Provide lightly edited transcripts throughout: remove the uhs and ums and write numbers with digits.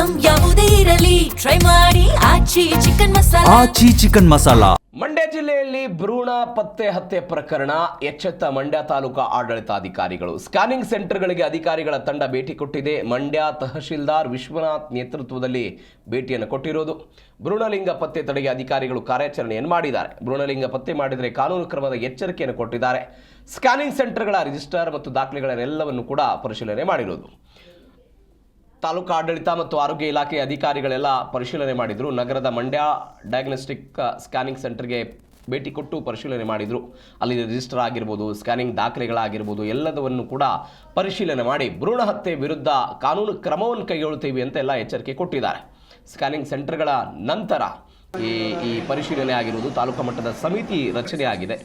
Item ಯಾವುದೇ ಇರಲಿ try ಮಾಡಿ ಆಚಿ ಚಿಕನ್ ಮಸಾಲಾ. ಮಂಡ್ಯ ಜಿಲ್ಲೆಯಲ್ಲಿ ಭ್ರೂಣ ಪತ್ತೆ ಹತ್ಯೆ ಪ್ರಕರಣ ಎಚ್ಚೆತ್ತ ಮಂಡ್ಯ ತಾಲೂಕಾ ಆಡಳಿತಾಧಿಕಾರಿಗಳು. ಸ್ಕ್ಯಾನಿಂಗ್ ಸೆಂಟರ್ಗಳಿಗೆ ಅಧಿಕಾರಿಗಳ ತಂಡ ಭೇಟಿ ಕೊಟ್ಟಿದೆ. ಮಂಡ್ಯ ತಹಶೀಲ್ದಾರ್ ವಿಶ್ವನಾಥ್ ನೇತೃತ್ವದಲ್ಲಿ ಭೇಟಿಯನ್ನು ಕೊಟ್ಟಿರೋದು. ಭ್ರೂಣಲಿಂಗ ಪತ್ತೆ ತಡೆಗೆ ಅಧಿಕಾರಿಗಳು ಕಾರ್ಯಾಚರಣೆಯನ್ನು ಮಾಡಿದ್ದಾರೆ. ಭ್ರೂಣಲಿಂಗ ಪತ್ತೆ ಮಾಡಿದರೆ ಕಾನೂನು ಕ್ರಮದ ಎಚ್ಚರಿಕೆಯನ್ನು ಕೊಟ್ಟಿದ್ದಾರೆ. ಸ್ಕ್ಯಾನಿಂಗ್ ಸೆಂಟರ್ಗಳ ರಿಜಿಸ್ಟರ್ ಮತ್ತು ದಾಖಲೆಗಳನ್ನೆಲ್ಲವನ್ನು ಕೂಡ ಪರಿಶೀಲನೆ ಮಾಡಿರೋದು. ತಾಲೂಕು ಆಡಳಿತ ಮತ್ತು ಆರೋಗ್ಯ ಇಲಾಖೆ ಅಧಿಕಾರಿಗಳೆಲ್ಲ ಪರಿಶೀಲನೆ ಮಾಡಿದರು. ನಗರದ ಮಂಡ್ಯ ಡಯಾಗ್ನೋಸ್ಟಿಕ್ ಸ್ಕ್ಯಾನಿಂಗ್ ಸೆಂಟರ್ಗೆ ಭೇಟಿ ಕೊಟ್ಟು ಪರಿಶೀಲನೆ ಮಾಡಿದರು. ಅಲ್ಲಿ ರಿಜಿಸ್ಟರ್ ಆಗಿರ್ಬೋದು, ಸ್ಕ್ಯಾನಿಂಗ್ ದಾಖಲೆಗಳಾಗಿರ್ಬೋದು ಎಲ್ಲದನ್ನು ಕೂಡ ಪರಿಶೀಲನೆ ಮಾಡಿ ಭ್ರೂಣ ಹತ್ಯೆ ವಿರುದ್ಧ ಕಾನೂನು ಕ್ರಮವನ್ನು ಕೈಗೊಳ್ಳುತ್ತೀವಿ ಅಂತ ಎಲ್ಲ ಎಚ್ಚರಿಕೆ ಕೊಟ್ಟಿದ್ದಾರೆ. ಸ್ಕ್ಯಾನಿಂಗ್ ಸೆಂಟರ್ಗಳ ನಂತರ ಈ ಪರಿಶೀಲನೆ ಆಗಿರುವುದು. ತಾಲೂಕು ಮಟ್ಟದ ಸಮಿತಿ ರಚನೆ ಆಗಿದೆ.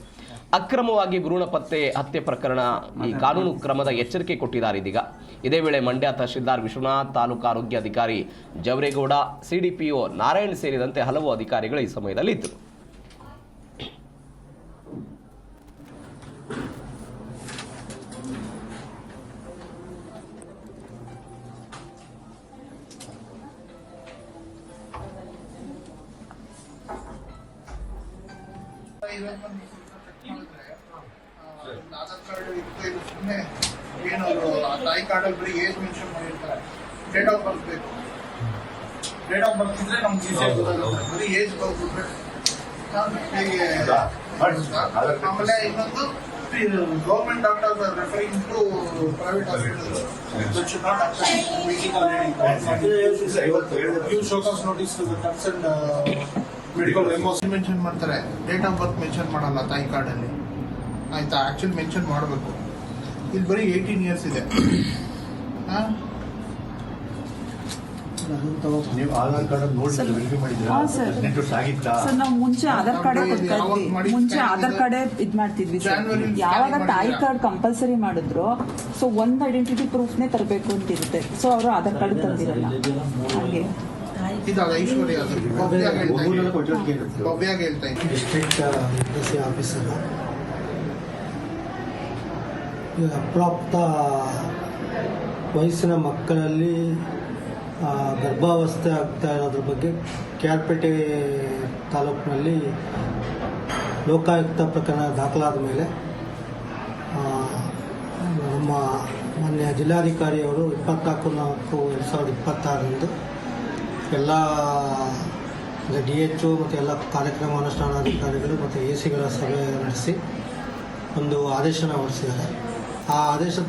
ಅಕ್ರಮವಾಗಿ ಭ್ರೂಣ ಪತ್ತೆ ಹತ್ಯೆ ಪ್ರಕರಣ ಈ ಕಾನೂನು ಕ್ರಮದ ಎಚ್ಚರಿಕೆ ಕೊಟ್ಟಿದ್ದಾರೆ. ಇದೀಗ ಇದೇ ವೇಳೆ ಮಂಡ್ಯ ತಹಶೀಲ್ದಾರ್ ವಿಶ್ವನಾಥ್, ತಾಲೂಕು ಆರೋಗ್ಯ ಅಧಿಕಾರಿ ಜವರೇಗೌಡ, ಸಿಡಿಪಿಒ ನಾರಾಯಣ್ ಸೇರಿದಂತೆ ಹಲವು ಅಧಿಕಾರಿಗಳು ಈ ಸಮಯದಲ್ಲಿ ಇದ್ದರು. ಆಧಾರ್ ಕಾರ್ಡ್ ಇತ್ತು, ಇದು ಸುಮ್ಮನೆ ಏನು ತಾಯಿ ಕಾರ್ಡಲ್ಲಿ ಬರೀ ಏಜ್ ಮೆನ್ಷನ್ ಮಾಡಿರ್ತಾರೆ. ಡೇಟ್ ಆಫ್ ಬರ್ತ್ ಬೇಕು. ಡೇಟ್ ಆಫ್ ಬರ್ತ್ ಇದ್ರೆ ನಮ್ಗೆ ಈಸಿ ಗೊತ್ತಾಗುತ್ತೆ. ಬರೀ ಏಜ್ ಬರ್ಬಿಟ್ರೆ ಹೇಗೆ. ಆಮೇಲೆ ಇನ್ನೊಂದು government doctors are referring to private hospital. That should not give show cause notice to the concerned medical MOs mention ಮಾಡ್ತಾರೆ. ಡೇಟ್ ಆಫ್ ಬರ್ತ್ ಮೆನ್ಷನ್ ಮಾಡಲ್ಲ ತಾಯಿ ಕಾರ್ಡಲ್ಲಿ. ಆಯ್ತಾ, ಆಕ್ಚುಲಿ ಮೆನ್ಷನ್ ಮಾಡಬೇಕು. ಇಲ್ಲಿ ಬರೀ 18 ಇಯರ್ಸ್ ಇದೆ. ನೀವು ಆಧಾರ್ ಕಾರ್ಡ್ ನೋಡಿ ವೆರಿಫೈ ಮಾಡಿದ್ದೀರಾ? ಸರ್, ನಾವು ಮುಂಚೆ ಆಧಾರ್ ಕಾರ್ಡ್ ಕೊಡ್ತಾ ಇದ್ವಿ. ಮುಂಚೆ ಆಧಾರ್ ಕಾರ್ಡ್ ಇದ್ ಮಾಡ್ತಿದ್ವಿ. ಯಾವಾಗ ತಾಯಿ ಕಾರ್ಡ್ ಕಂಪಲ್ಸರಿ ಮಾಡಿದ್ರು, ಸೊ ಒಂದ್ ಐಡೆಂಟಿಟಿ ಪ್ರೂಫ್ನೇ ತರಬೇಕು ಅಂತ ಇರುತ್ತೆ. ಸೊ ಅವರು ಆಧಾರ್ ಕಾರ್ಡ್ ತಂದಿರಲ್ಲ. ಹಾಗೆ ಇದಾಗ ಐಶ್ವರ್ಯ ಭವ್ಯಾಗ ಹೇಳ್ತಾ ಇದ್ದೀನಿ. ಡಿಸ್ಟ್ರಿಕ್ಟ್ ಆಫೀಸರ್ ಅಪ್ರಾಪ್ತ ವಯಸ್ಸಿನ ಮಕ್ಕಳಲ್ಲಿ ಗರ್ಭಾವಸ್ಥೆ ಆಗ್ತಾ ಇರೋದ್ರ ಬಗ್ಗೆ ಕ್ಯಾರ್ಪೇಟೆ ತಾಲೂಕಿನಲ್ಲಿ ಲೋಕಾಯುಕ್ತ ಪ್ರಕರಣ ದಾಖಲಾದ ಮೇಲೆ ನಮ್ಮ ಮಾನ್ಯ ಜಿಲ್ಲಾಧಿಕಾರಿಯವರು 24/4/2026 ಎಲ್ಲ DHO ಮತ್ತು ಎಲ್ಲ ಕಾರ್ಯಕ್ರಮ ಅನುಷ್ಠಾನಾಧಿಕಾರಿಗಳು ಮತ್ತು AC ಗಳ ಸಭೆ ನಡೆಸಿ ಒಂದು ಆದೇಶನ ಹೊರಡಿಸಿದ್ದಾರೆ. ಆ ಆದೇಶದ